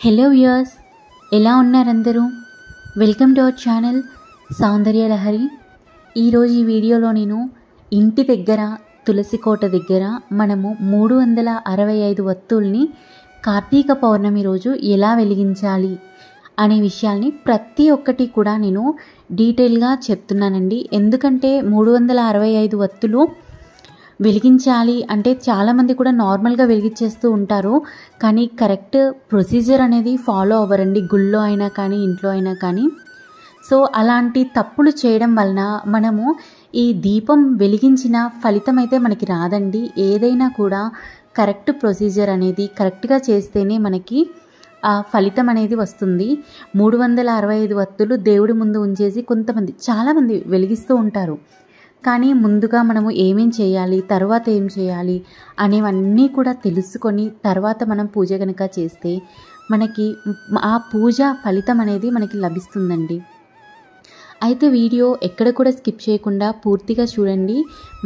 Hello viewers, ఎలా ఉన్నారు అందరూ? వెల్కమ్ టు అవర్ ఛానల్ సౌందర్య లహరి. ఈరోజు ఈ వీడియోలో నేను ఇంటి దగ్గర తులసి కోట దగ్గర మనము 365 వత్తుల్ని కార్తీక పౌర్ణమి రోజు ఎలా వెలిగించాలి అనే విషయాల్ని ప్రతి ఒక్కటి కూడా నేను డీటెయిల్గా చెప్తున్నానండి. ఎందుకంటే 365 వత్తులు వెలిగించాలి అంటే చాలామంది కూడా నార్మల్గా వెలిగించేస్తూ ఉంటారు, కానీ కరెక్ట్ ప్రొసీజర్ అనేది ఫాలో అవ్వరండి, గుళ్ళో అయినా కానీ ఇంట్లో అయినా కానీ. సో అలాంటి తప్పులు చేయడం వలన మనము ఈ దీపం వెలిగించిన ఫలితం అయితే మనకి రాదండి. ఏదైనా కూడా కరెక్ట్ ప్రొసీజర్ అనేది కరెక్ట్గా చేస్తేనే మనకి ఆ ఫలితం అనేది వస్తుంది. 365 వత్తులు దేవుడి ముందు ఉంచేసి చాలామంది వెలిగిస్తూ ఉంటారు, కానీ ముందుగా మనము ఏమేం చేయాలి, తర్వాత ఏం చేయాలి అనేవన్నీ కూడా తెలుసుకొని తర్వాత మనం పూజ కనుక చేస్తే మనకి ఆ పూజ ఫలితం అనేది మనకి లభిస్తుందండి. అయితే వీడియో ఎక్కడ కూడా స్కిప్ చేయకుండా పూర్తిగా చూడండి.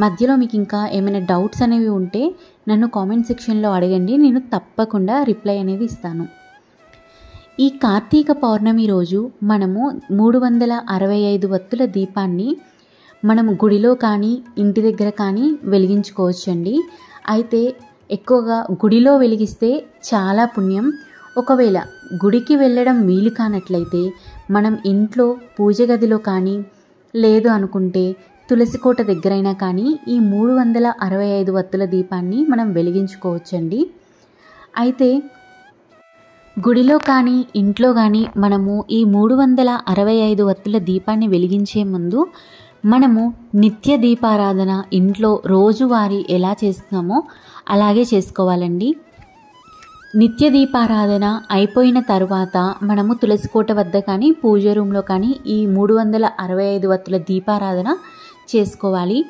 మధ్యలో మీకు ఇంకా ఏమైనా డౌట్స్ అనేవి ఉంటే నన్ను కామెంట్ సెక్షన్లో అడగండి, నేను తప్పకుండా రిప్లై అనేది ఇస్తాను. ఈ కార్తీక పౌర్ణమి రోజు మనము 365 వత్తుల దీపాన్ని మనము గుడిలో కానీ ఇంటి దగ్గర కానీ వెలిగించుకోవచ్చండి. అయితే ఎక్కువగా గుడిలో వెలిగిస్తే చాలా పుణ్యం. ఒకవేళ గుడికి వెళ్ళడం వీలు కానట్లయితే మనం ఇంట్లో పూజ గదిలో కానీ లేదు అనుకుంటే తులసి కోట దగ్గరైనా కానీ ఈ 365 వత్తుల దీపాన్ని మనం వెలిగించుకోవచ్చండి. అయితే గుడిలో కానీ ఇంట్లో కానీ మనము ఈ 365 వత్తుల దీపాన్ని వెలిగించే ముందు మనము నిత్య దీపారాధన ఇంట్లో రోజువారీ ఎలా చేస్తున్నామో అలాగే చేసుకోవాలండి. నిత్య దీపారాధన అయిపోయిన తర్వాత మనము తులసి కోట వద్ద కానీ పూజ రూమ్లో కానీ ఈ 365 వత్తుల దీపారాధన చేసుకోవాలి.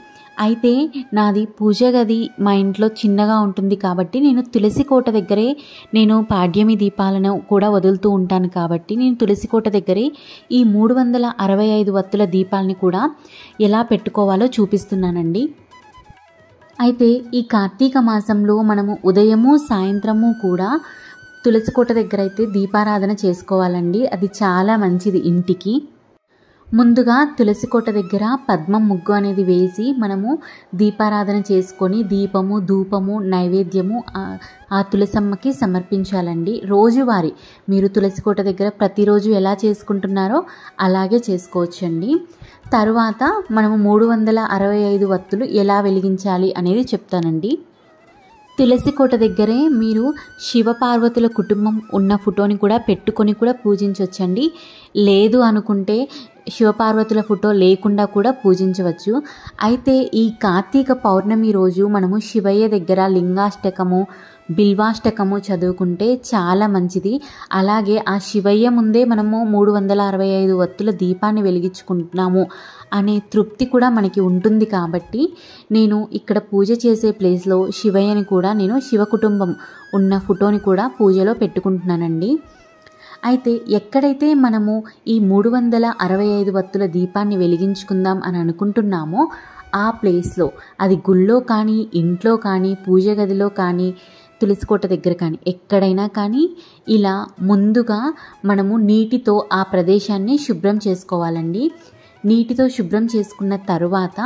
అయితే నాది పూజ గది మా ఇంట్లో చిన్నగా ఉంటుంది కాబట్టి నేను తులసి కోట దగ్గరే నేను పాడ్యమి దీపాలను కూడా వదులుతూ ఉంటాను కాబట్టి నేను తులసి కోట దగ్గరే ఈ 365 వత్తుల దీపాలని కూడా ఎలా పెట్టుకోవాలో చూపిస్తున్నానండి. అయితే ఈ కార్తీక మాసంలో మనము ఉదయము సాయంత్రము కూడా తులసి కోట దగ్గర అయితే దీపారాధన చేసుకోవాలండి. అది చాలా మంచిది. ఇంటికి ముందుగా తులసి కోట దగ్గర పద్మం ముగ్గు అనేది వేసి మనము దీపారాధన చేసుకొని దీపము ధూపము నైవేద్యము ఆ తులసమ్మకి సమర్పించాలండి. రోజువారీ మీరు తులసి కోట దగ్గర ప్రతిరోజు ఎలా చేసుకుంటున్నారో అలాగే చేసుకోవచ్చండి. తరువాత మనము 365 వత్తులు ఎలా వెలిగించాలి అనేది చెప్తానండి. తులసి కోట దగ్గరే మీరు శివపార్వతుల కుటుంబం ఉన్న ఫోటోని కూడా పెట్టుకొని కూడా పూజించవచ్చండి. లేదు అనుకుంటే శివపార్వతుల ఫోటో లేకుండా కూడా పూజించవచ్చు. అయితే ఈ కార్తీక పౌర్ణమి రోజు మనము శివయ్య దగ్గర లింగాష్టకము బిల్వాష్టకము చదువుకుంటే చాలా మంచిది. అలాగే ఆ శివయ్య ముందే మనము 365 వత్తుల దీపాన్ని వెలిగించుకుంటున్నాము అనే తృప్తి కూడా మనకి ఉంటుంది. కాబట్టి నేను ఇక్కడ పూజ చేసే ప్లేస్లో శివయ్యని కూడా నేను శివ కుటుంబం ఉన్న ఫోటోని కూడా పూజలో పెట్టుకుంటున్నానండి. అయితే ఎక్కడైతే మనము ఈ 365 వత్తుల దీపాన్ని వెలిగించుకుందాం అని అనుకుంటున్నామో ఆ ప్లేస్లో, అది గుళ్ళో కానీ ఇంట్లో కానీ పూజ గదిలో కానీ తులసి కోట దగ్గర కానీ ఎక్కడైనా కానీ ఇలా ముందుగా మనము నీటితో ఆ ప్రదేశాన్ని శుభ్రం చేసుకోవాలండి. నీటితో శుభ్రం చేసుకున్న తరువాత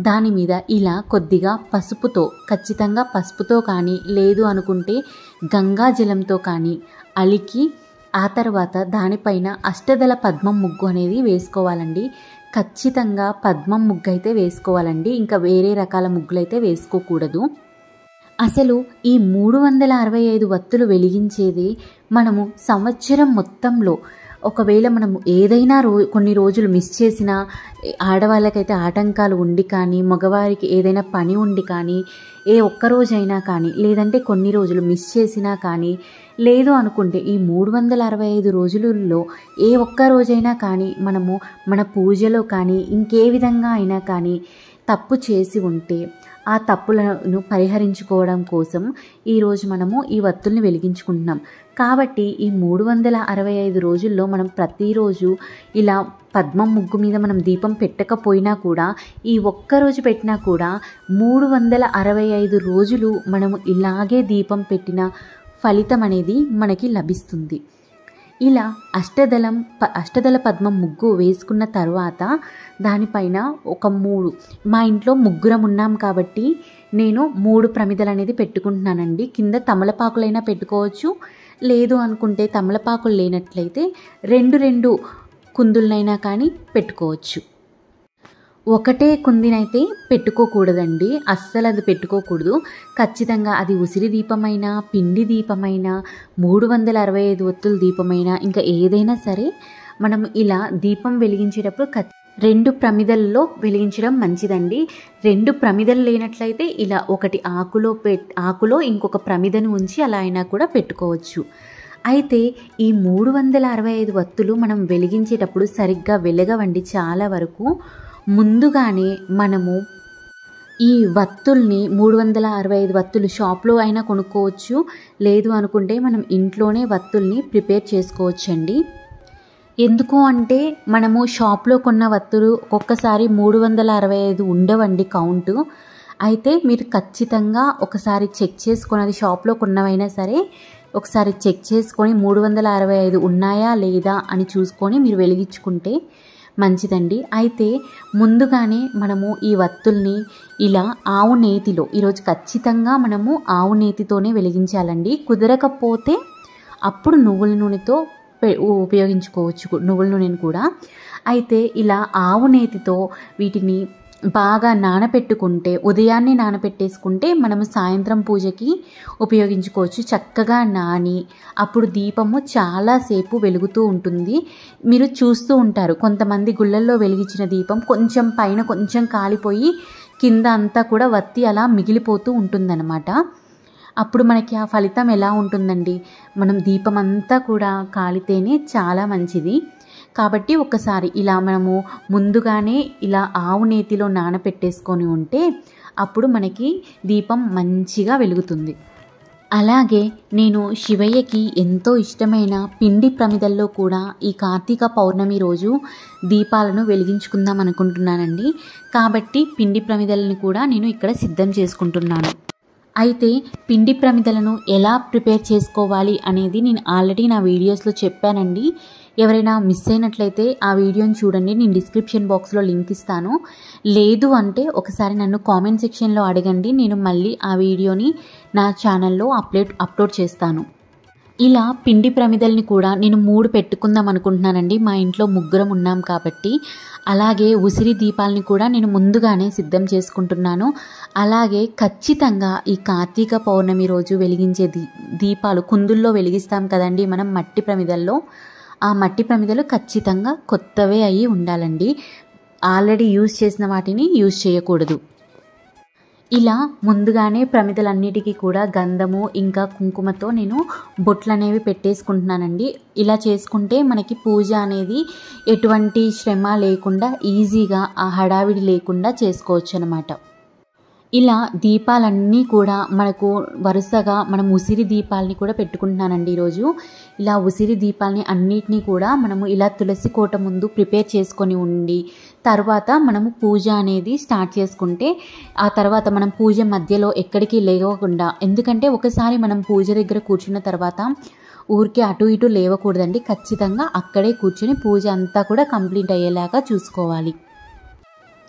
దాని మీద ఇలా కొద్దిగా పసుపుతో, ఖచ్చితంగా పసుపుతో కానీ లేదు అనుకుంటే గంగా జలంతో కానీ అలికి ఆ తర్వాత దానిపైన అష్టదళ పద్మం ముగ్గు అనేది వేసుకోవాలండి. ఖచ్చితంగా పద్మం ముగ్గు అయితే వేసుకోవాలండి, ఇంకా వేరే రకాల ముగ్గులు అయితే వేసుకోకూడదు. అసలు ఈ 365 వత్తులు వెలిగించేది మనము సంవత్సరం మొత్తంలో ఒకవేళ మనము ఏదైనా కొన్ని రోజులు మిస్ చేసినా, ఆడవాళ్ళకైతే ఆటంకాలు ఉండి కానీ మగవారికి ఏదైనా పని ఉండి కానీ ఏ ఒక్కరోజైనా కానీ లేదంటే కొన్ని రోజులు మిస్ చేసినా కానీ లేదు అనుకుంటే ఈ 365 రోజులలో ఏ ఒక్క రోజైనా కానీ మనము మన పూజలో కానీ ఇంకే విధంగా అయినా కానీ తప్పు చేసి ఉంటే ఆ తప్పులను పరిహరించుకోవడం కోసం ఈరోజు మనము ఈ వత్తుల్ని వెలిగించుకుంటున్నాం. కాబట్టి ఈ 365 రోజుల్లో మనం ప్రతిరోజు ఇలా పద్మం ముగ్గు మీద మనం దీపం పెట్టకపోయినా కూడా ఈ ఒక్కరోజు పెట్టినా కూడా 365 రోజులు మనము ఇలాగే దీపం పెట్టిన ఫలితం అనేది మనకి లభిస్తుంది. ఇలా అష్టదళ పద్మం ముగ్గు వేసుకున్న తర్వాత దానిపైన ఒక 3, మా ఇంట్లో ముగ్గురం ఉన్నాం కాబట్టి నేను 3 ప్రమిదలు అనేది పెట్టుకుంటున్నానండి. కింద తమలపాకులైనా పెట్టుకోవచ్చు, లేదు అనుకుంటే తమలపాకులు లేనట్లయితే 2 కుందులనైనా కానీ పెట్టుకోవచ్చు. ఒకటే కుందినైతే పెట్టుకోకూడదండి, అస్సలు అది పెట్టుకోకూడదు. ఖచ్చితంగా అది ఉసిరి దీపమైనా, పిండి దీపమైనా, 365 ఒత్తుల దీపమైనా, ఇంకా ఏదైనా సరే మనం ఇలా దీపం వెలిగించేటప్పుడు 2 ప్రమిదల్లో వెలిగించడం మంచిదండి. 2 ప్రమిదలు లేనట్లయితే ఇలా ఒకటి ఆకులో ఇంకొక ప్రమిదను ఉంచి అలా అయినా కూడా పెట్టుకోవచ్చు. అయితే ఈ 365 వత్తులు మనం వెలిగించేటప్పుడు సరిగ్గా వెలగవండి. చాలా వరకు ముందుగానే మనము ఈ వత్తుల్ని 365 వత్తులు షాప్లో అయినా కొనుక్కోవచ్చు, లేదు అనుకుంటే మనం ఇంట్లోనే వత్తుల్ని ప్రిపేర్ చేసుకోవచ్చండి. ఎందుకు అంటే మనము షాప్లో కొన్న వత్తులు ఒక్కొక్కసారి 365 ఉండవండి కౌంటు. అయితే మీరు ఖచ్చితంగా ఒకసారి చెక్ చేసుకొని, అది షాప్లో కొన్నవైనా సరే ఒకసారి చెక్ చేసుకొని 365 ఉన్నాయా లేదా అని చూసుకొని మీరు వెలిగించుకుంటే మంచిదండి. అయితే ముందుగానే మనము ఈ వత్తుల్ని ఇలా ఆవు నేతిలో, ఈరోజు ఖచ్చితంగా మనము ఆవు నేతితోనే వెలిగించాలండి. కుదరకపోతే అప్పుడు నువ్వుల నూనెతో ఉపయోగించుకోవచ్చు, నువ్వుల నూనెను కూడా. అయితే ఇలా ఆవు నేతితో వీటిని బాగా నానపెట్టుకుంటే, ఉదయాన్నే నానపెట్టేసుకుంటే మనము సాయంత్రం పూజకి ఉపయోగించుకోవచ్చు. చక్కగా నాని అప్పుడు దీపము చాలాసేపు వెలుగుతూ ఉంటుంది. మీరు చూస్తూ ఉంటారు, కొంతమంది గుళ్ళల్లో వెలిగించిన దీపం కొంచెం పైన కొంచెం కాలిపోయి కింద అంతా కూడా వత్తి అలా మిగిలిపోతూ ఉంటుందన్నమాట. అప్పుడు మనకి ఆ ఫలితం ఎలా ఉంటుందండి? మనం దీపం అంతా కూడా కాలితేనే చాలా మంచిది. కాబట్టి ఒకసారి ఇలా మనము ముందుగానే ఇలా ఆవు నేతిలో నానపెట్టేసుకొని ఉంటే అప్పుడు మనకి దీపం మంచిగా వెలుగుతుంది. అలాగే నేను శివయ్యకి ఎంతో ఇష్టమైన పిండి ప్రమిదల్లో కూడా ఈ కార్తీక పౌర్ణమి రోజు దీపాలను వెలిగించుకుందాం అనుకుంటున్నానండి. కాబట్టి పిండి ప్రమిదలను కూడా నేను ఇక్కడ సిద్ధం చేసుకుంటున్నాను. అయితే పిండి ప్రమిదలను ఎలా ప్రిపేర్ చేసుకోవాలి అనేది నేను ఆల్రెడీ నా వీడియోస్లో చెప్పానండి. ఎవరైనా మిస్ అయినట్లయితే ఆ వీడియోని చూడండి, నేను డిస్క్రిప్షన్ బాక్స్లో లింక్ ఇస్తాను. లేదు అంటే ఒకసారి నన్ను కామెంట్ సెక్షన్లో అడగండి, నేను మళ్ళీ ఆ వీడియోని నా ఛానల్లో అప్లోడ్ చేస్తాను. ఇలా పిండి ప్రమిదల్ని కూడా నేను 3 పెట్టుకుందాం అనుకుంటున్నానండి. మా ఇంట్లో ముగ్గురం ఉన్నాం కాబట్టి. అలాగే ఉసిరి దీపాలని కూడా నేను ముందుగానే సిద్ధం చేసుకుంటున్నాను. అలాగే ఖచ్చితంగా ఈ కార్తీక పౌర్ణమి రోజు వెలిగించే దీపాలు కుందుల్లో వెలిగిస్తాం కదండి మనం మట్టి ప్రమిదల్లో. ఆ మట్టి ప్రమిదలు ఖచ్చితంగా కొత్తవే అయ్యి ఉండాలండి. ఆల్రెడీ యూజ్ చేసిన వాటిని యూజ్ చేయకూడదు. ఇలా ముందుగానే ప్రమిదలన్నిటికీ కూడా గంధము ఇంకా కుంకుమతో నేను బొట్లు అనేవి పెట్టేసుకుంటున్నానండి. ఇలా చేసుకుంటే మనకి పూజ అనేది ఎటువంటి శ్రమ లేకుండా ఈజీగా ఆ హడావిడి లేకుండా చేసుకోవచ్చు అన్నమాట. ఇలా దీపాలన్నీ కూడా మనకు వరుసగా మనం ఉసిరి దీపాలని కూడా పెట్టుకుంటున్నానండి ఈరోజు. ఇలా ఉసిరి దీపాలని అన్నిటినీ కూడా మనము ఇలా తులసి కోట ముందు ప్రిపేర్ చేసుకొని ఉండి తర్వాత మనము పూజ అనేది స్టార్ట్ చేసుకుంటే ఆ తర్వాత మనం పూజ మధ్యలో ఎక్కడికి లేవకుండా, ఎందుకంటే ఒకసారి మనం పూజ దగ్గర కూర్చున్న తర్వాత ఊరికే అటు ఇటు లేవకూడదండి. ఖచ్చితంగా అక్కడే కూర్చొని పూజ అంతా కూడా కంప్లీట్ అయ్యేలాగా చూసుకోవాలి.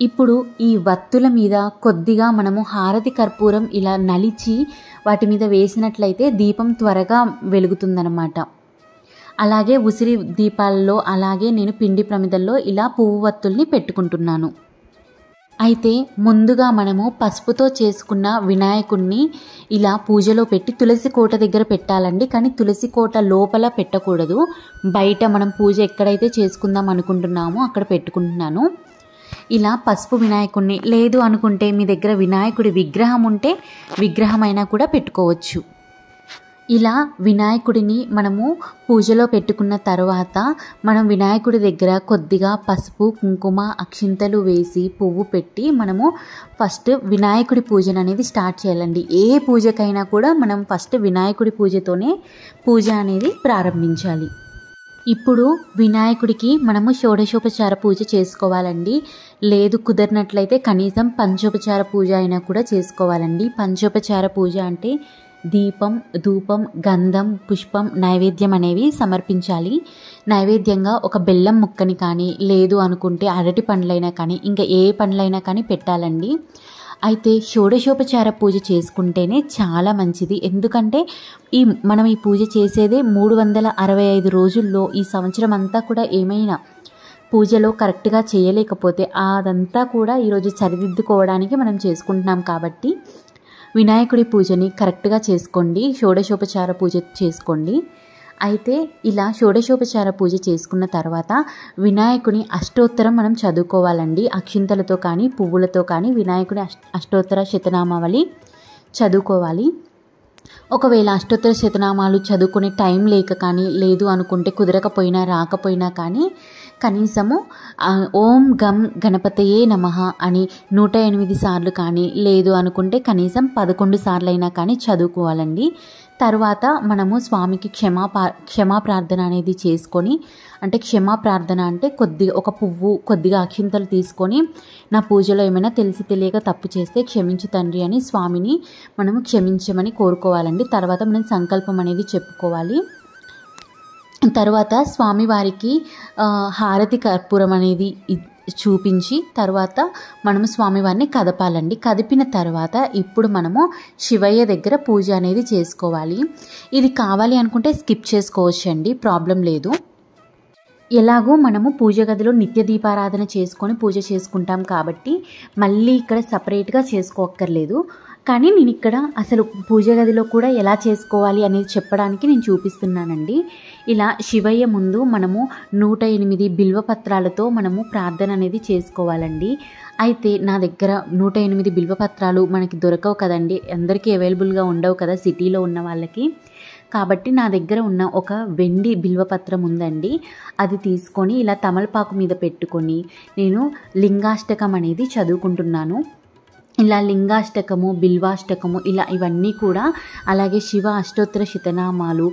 ఇప్పుడు ఈ వత్తుల మీద కొద్దిగా మనము హారతి కర్పూరం ఇలా నలిచి వాటి మీద వేసినట్లయితే దీపం త్వరగా వెలుగుతుందన్నమాట. అలాగే ఉసిరి దీపాల్లో అలాగే నేను పిండి ప్రమిదల్లో ఇలా పువ్వు వత్తుల్ని పెట్టుకుంటున్నాను. అయితే ముందుగా మనము పసుపుతో చేసుకున్న వినాయకుడిని ఇలా పూజలో పెట్టి తులసి కోట దగ్గర పెట్టాలండి. కానీ తులసి కోట లోపల పెట్టకూడదు, బయట మనం పూజ ఎక్కడైతే చేసుకుందాం అనుకుంటున్నామో అక్కడ పెట్టుకుంటున్నాను. ఇలా పసుపు వినాయకుడిని, లేదు అనుకుంటే మీ దగ్గర వినాయకుడి విగ్రహం ఉంటే విగ్రహమైనా కూడా పెట్టుకోవచ్చు. ఇలా వినాయకుడిని మనము పూజలో పెట్టుకున్న తర్వాత మనం వినాయకుడి దగ్గర కొద్దిగా పసుపు కుంకుమ అక్షింతలు వేసి పువ్వు పెట్టి మనము ఫస్ట్ వినాయకుడి పూజను అనేది స్టార్ట్ చేయాలండి. ఏ పూజకైనా కూడా మనం ఫస్ట్ వినాయకుడి పూజతోనే పూజ అనేది ప్రారంభించాలి. ఇప్పుడు వినాయకుడికి మనము షోడశోపచార పూజ చేసుకోవాలండి. లేదు కుదరినట్లయితే కనీసం పంచోపచార పూజ అయినా కూడా చేసుకోవాలండి. పంచోపచార పూజ అంటే దీపం, ధూపం, గంధం, పుష్పం, నైవేద్యం అనేవి సమర్పించాలి. నైవేద్యంగా ఒక బెల్లం ముక్కని కానీ, లేదు అనుకుంటే అరటి పండ్లైనా కానీ, ఇంకా ఏ పండ్లైనా కానీ పెట్టాలండి. అయితే షోడశోపచార పూజ చేసుకుంటేనే చాలా మంచిది. ఎందుకంటే మనం ఈ పూజ చేసేదే 365 రోజుల్లో. ఈ సంవత్సరం అంతా కూడా ఏమైనా పూజలో కరెక్ట్గా చేయలేకపోతే అదంతా కూడా ఈరోజు సరిదిద్దుకోవడానికి మనం చేసుకుంటున్నాం. కాబట్టి వినాయకుడి పూజని కరెక్ట్గా చేసుకోండి, షోడశోపచార పూజ చేసుకోండి. అయితే ఇలా షోడశోపచార పూజ చేసుకున్న తర్వాత వినాయకుని అష్టోత్తరం మనం చదువుకోవాలండి. అక్షింతలతో కానీ, పువ్వులతో కానీ వినాయకుడి అష్టోత్తర శతనామావళి చదువుకోవాలి. ఒకవేళ అష్టోత్తర శతనామాలు చదువుకునే టైం లేక కానీ, లేదు అనుకుంటే కుదరకపోయినా రాకపోయినా కానీ కనీసము ఓం గం గణపతయే నమః అని 108 సార్లు కానీ, లేదు అనుకుంటే కనీసం 11 సార్లు అయినా కానీ చదువుకోవాలండి. తర్వాత మనము స్వామికి క్షమా ప్రార్థన అనేది చేసుకొని, అంటే క్షమా ప్రార్థన అంటే ఒక పువ్వు, కొద్దిగా అక్షింతలు తీసుకొని, నా పూజలో ఏమైనా తెలిసి తెలియక తప్పు చేస్తే క్షమించు తండ్రి అని స్వామిని మనము క్షమించమని కోరుకోవాలండి. తర్వాత మనం సంకల్పం అనేది చెప్పుకోవాలి. తర్వాత స్వామివారికి హారతి కర్పూరం అనేది చూపించి తర్వాత మనము స్వామివారిని కదపాలండి. కదిపిన తర్వాత ఇప్పుడు మనము శివయ్య దగ్గర పూజ అనేది చేసుకోవాలి. ఇది కావాలి అనుకుంటే స్కిప్ చేసుకోవచ్చండి, ప్రాబ్లం లేదు. ఎలాగో మనము పూజ గదిలో నిత్య దీపారాధన చేసుకొని పూజ చేసుకుంటాం కాబట్టి మళ్ళీ ఇక్కడ సపరేట్గా చేసుకోక్కర్లేదు. కానీ నేను ఇక్కడ అసలు పూజ గదిలో కూడా ఎలా చేసుకోవాలి అనేది చెప్పడానికి నేను చూపిస్తున్నానండి. ఇలా శివయ్య ముందు మనము 108 బిల్వపత్రాలతో మనము ప్రార్థన అనేది చేసుకోవాలండి. అయితే నా దగ్గర 108 బిల్వపత్రాలు మనకి దొరకవు కదండి, అందరికీ అవైలబుల్గా ఉండవు కదా సిటీలో ఉన్న వాళ్ళకి. కాబట్టి నా దగ్గర ఉన్న ఒక వెండి బిల్వపత్రం ఉందండి. అది తీసుకొని ఇలా తమలపాకు మీద పెట్టుకొని నేను లింగాష్టకం అనేది చదువుకుంటున్నాను. ఇలా లింగాష్టకము, బిల్వాష్టకము, ఇవన్నీ కూడా, అలాగే శివ అష్టోత్తర శతనామాలు,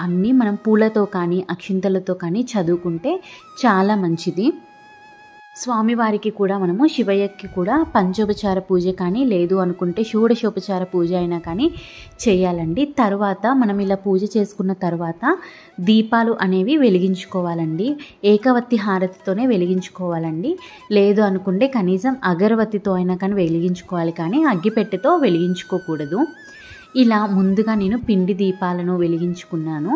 అన్నీ మనం పూలతో కానీ అక్షింతలతో కానీ చదువుకుంటే చాలా మంచిది. స్వామివారికి కూడా మనము శివయ్యకి కూడా పంచోపచార పూజ కానీ, లేదు అనుకుంటే షోడశోపచార పూజ అయినా కానీ చేయాలండి. తర్వాత మనం ఇలా పూజ చేసుకున్న తర్వాత దీపాలు అనేవి వెలిగించుకోవాలండి. ఏకవత్తి హారతితోనే వెలిగించుకోవాలండి. లేదు అనుకుంటే కనీసం అగరవత్తితో అయినా కానీ వెలిగించుకోవాలి, కానీ అగ్గిపెట్టెతో వెలిగించుకోకూడదు. ఇలా ముందుగా నేను పిండి దీపాలను వెలిగించుకున్నాను.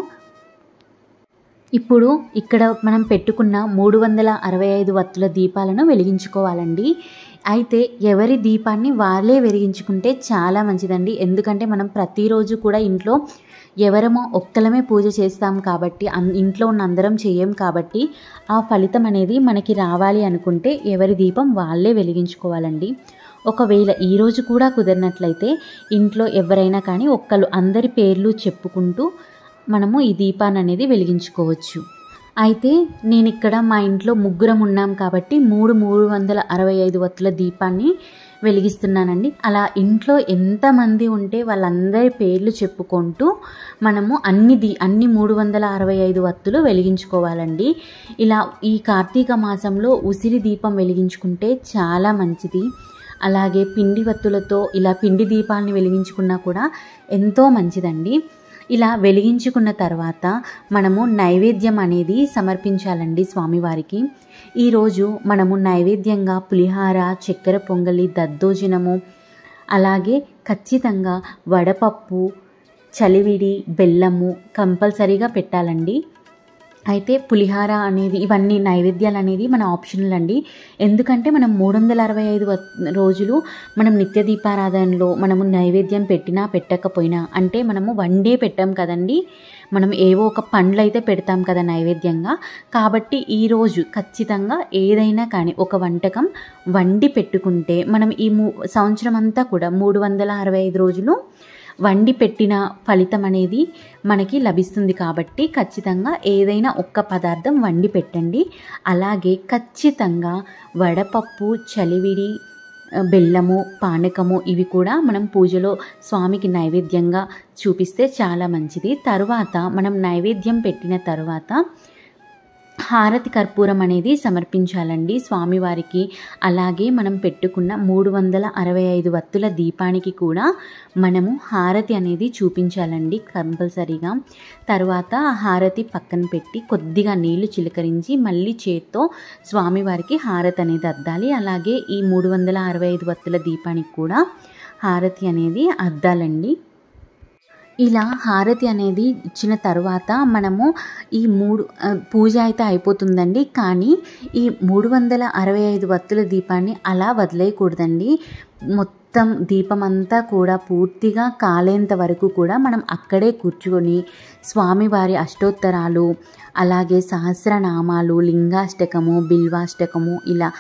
ఇప్పుడు ఇక్కడ మనం పెట్టుకున్న 365 వత్తుల దీపాలను వెలిగించుకోవాలండి. అయితే ఎవరి దీపాన్ని వాళ్ళే వెలిగించుకుంటే చాలా మంచిదండి. ఎందుకంటే మనం ప్రతిరోజు కూడా ఇంట్లో ఎవరమో ఒక్కలమే పూజ చేస్తాం కాబట్టి, ఇంట్లో ఉన్న అందరం చేయం కాబట్టి ఆ ఫలితం అనేది మనకి రావాలి అనుకుంటే ఎవరి దీపం వాళ్ళే వెలిగించుకోవాలండి. ఒకవేళ ఈరోజు కూడా కుదిరినట్లయితే ఇంట్లో ఎవరైనా కానీ అందరి పేర్లు చెప్పుకుంటూ మనము ఈ దీపాన్ని అనేది వెలిగించుకోవచ్చు. అయితే నేను ఇక్కడ మా ఇంట్లో ముగ్గురం ఉన్నాం కాబట్టి 365 వత్తుల దీపాన్ని వెలిగిస్తున్నానండి. అలా ఇంట్లో ఎంతమంది ఉంటే వాళ్ళందరి పేర్లు చెప్పుకుంటూ మనము అన్ని 365 వత్తులు వెలిగించుకోవాలండి. ఇలా ఈ కార్తీక మాసంలో ఉసిరి దీపం వెలిగించుకుంటే చాలా మంచిది. అలాగే పిండి వత్తులతో ఇలా పిండి దీపాలని వెలిగించుకున్నా కూడా ఎంతో మంచిదండి. ఇలా వెలిగించుకున్న తర్వాత మనము నైవేద్యం అనేది సమర్పించాలండి స్వామివారికి. ఈరోజు మనము నైవేద్యంగా పులిహార, చక్కెర పొంగలి, దద్దోజనము, అలాగే ఖచ్చితంగా వడపప్పు, చలివిడి, బెల్లము కంపల్సరీగా పెట్టాలండి. అయితే పులిహార అనేది, ఇవన్నీ నైవేద్యాలు అనేది మన ఆప్షనల్ అండి. ఎందుకంటే మనం 365 రోజులు మనం నిత్య దీపారాధనలో మనము నైవేద్యం పెట్టినా పెట్టకపోయినా, అంటే మనము వన్డే పెట్టాం కదండి, మనం ఏవో ఒక పండ్లు అయితే పెడతాం కదా నైవేద్యంగా. కాబట్టి ఈరోజు ఖచ్చితంగా ఏదైనా కానీ ఒక వంటకం వండి పెట్టుకుంటే మనం ఈ సంవత్సరం అంతా కూడా 365 రోజులు వండి పెట్టిన ఫలితం అనేది మనకి లభిస్తుంది. కాబట్టి ఖచ్చితంగా ఏదైనా ఒక్క పదార్థం వండి పెట్టండి. అలాగే ఖచ్చితంగా వడపప్పు, చలివిడి, బెల్లము, పానకము ఇవి కూడా మనం పూజలో స్వామికి నైవేద్యంగా చూపిస్తే చాలా మంచిది. తర్వాత మనం నైవేద్యం పెట్టిన తర్వాత హారతి కర్పూరం అనేది సమర్పించాలండి స్వామివారికి. అలాగే మనం పెట్టుకున్న 365 వత్తుల దీపానికి కూడా మనము హారతి అనేది చూపించాలండి కంపల్సరీగా. తర్వాత హారతి పక్కన పెట్టి కొద్దిగా నీళ్లు చిలకరించి మళ్ళీ చేత్తో స్వామివారికి హారతి అనేది అద్దాలి. అలాగే ఈ 365 వత్తుల దీపానికి కూడా హారతి అనేది అద్దాలండి. ఇలా హారతి అనేది ఇచ్చిన తర్వాత మనము ఈ పూజ అయితే అయిపోతుందండి. కానీ ఈ 365 వత్తుల దీపాన్ని అలా వదిలేయకూడదండి. మొత్తం దీపం అంతా కూడా పూర్తిగా కాలేంత వరకు కూడా మనం అక్కడే కూర్చుకొని స్వామివారి అష్టోత్తరాలు, అలాగే సహస్రనామాలు, లింగాష్టకము, బిల్వాష్టకము ఇలా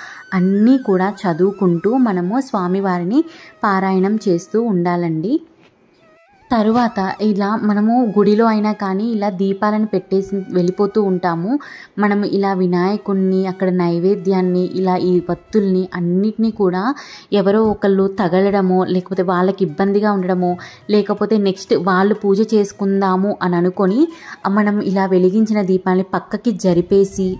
అన్నీ కూడా చదువుకుంటూ మనము స్వామివారిని పారాయణం చేస్తూ ఉండాలండి. తరువాత ఇలా మనము గుడిలో అయినా కానీ ఇలా దీపాలను పెట్టేసి వెళ్ళిపోతూ ఉంటాము. మనం ఇలా వినాయకుడిని, అక్కడ నైవేద్యాన్ని, ఇలా ఈ వత్తుల్ని అన్నిటినీ కూడా ఎవరో ఒకళ్ళు తగలడమో, లేకపోతే వాళ్ళకి ఇబ్బందిగా ఉండడమో, లేకపోతే నెక్స్ట్ వాళ్ళు పూజ చేసుకుందాము అని అనుకొని మనం ఇలా వెలిగించిన దీపాన్ని పక్కకి జరిపేసి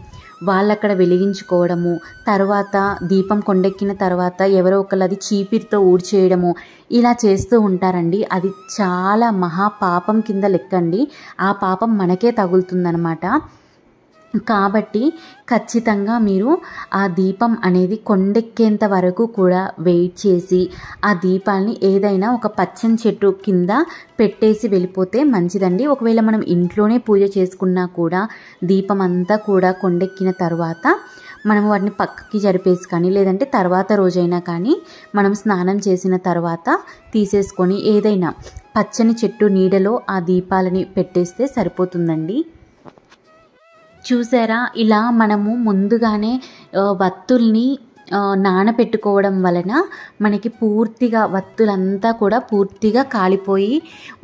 వాళ్ళక్కడ వెలిగించుకోవడము, తర్వాత దీపం కొండెక్కిన తర్వాత ఎవరో ఒకళ్ళు అది చీపిరితో ఊడ్చేయడము ఇలా చేస్తూ ఉంటారండి. అది చాలా మహాపాపం కింద లెక్కండి. ఆ పాపం మనకే తగులుతుందనమాట. కాబట్టి ఖచ్చితంగా మీరు ఆ దీపం అనేది కొండెక్కేంత వరకు కూడా వెయిట్ చేసి ఆ దీపాలని ఏదైనా ఒక పచ్చని చెట్టు కింద పెట్టేసి వెళ్ళిపోతే మంచిదండి. ఒకవేళ మనం ఇంట్లోనే పూజ చేసుకున్నా కూడా దీపం అంతా కూడా కొండెక్కిన తర్వాత మనం వాటిని పక్కకి జరిపేసి కానీ, లేదంటే తర్వాత రోజైనా కానీ మనం స్నానం చేసిన తర్వాత తీసేసుకొని ఏదైనా పచ్చని చెట్టు నీడలో ఆ దీపాలని పెట్టేస్తే సరిపోతుందండి. చూసారా, ఇలా మనము ముందుగానే వత్తుల్ని నానపెట్టుకోవడం వలన మనకి పూర్తిగా వత్తులంతా కూడా పూర్తిగా కాలిపోయి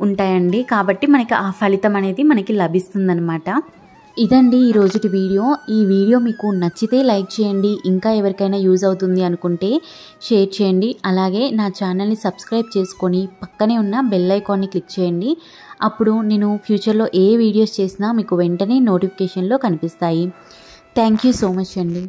ఉంటాయండి. కాబట్టి మనకి ఆ ఫలితం అనేది మనకి లభిస్తుందన్నమాట. ఇదండి ఈ రోజుటి వీడియో. ఈ వీడియో మీకు నచ్చితే లైక్ చేయండి. ఇంకా ఎవరికైనా యూజ్ అవుతుంది అనుకుంటే షేర్ చేయండి. అలాగే నా ఛానల్ని సబ్స్క్రైబ్ చేసుకొని పక్కనే ఉన్న బెల్ ఐకాన్ని క్లిక్ చేయండి. అప్పుడు నేను ఫ్యూచర్లో ఏ వీడియోస్ చేసినా మీకు వెంటనే నోటిఫికేషన్లో కనిపిస్తాయి. థ్యాంక్ యూ సో మచ్ అండి.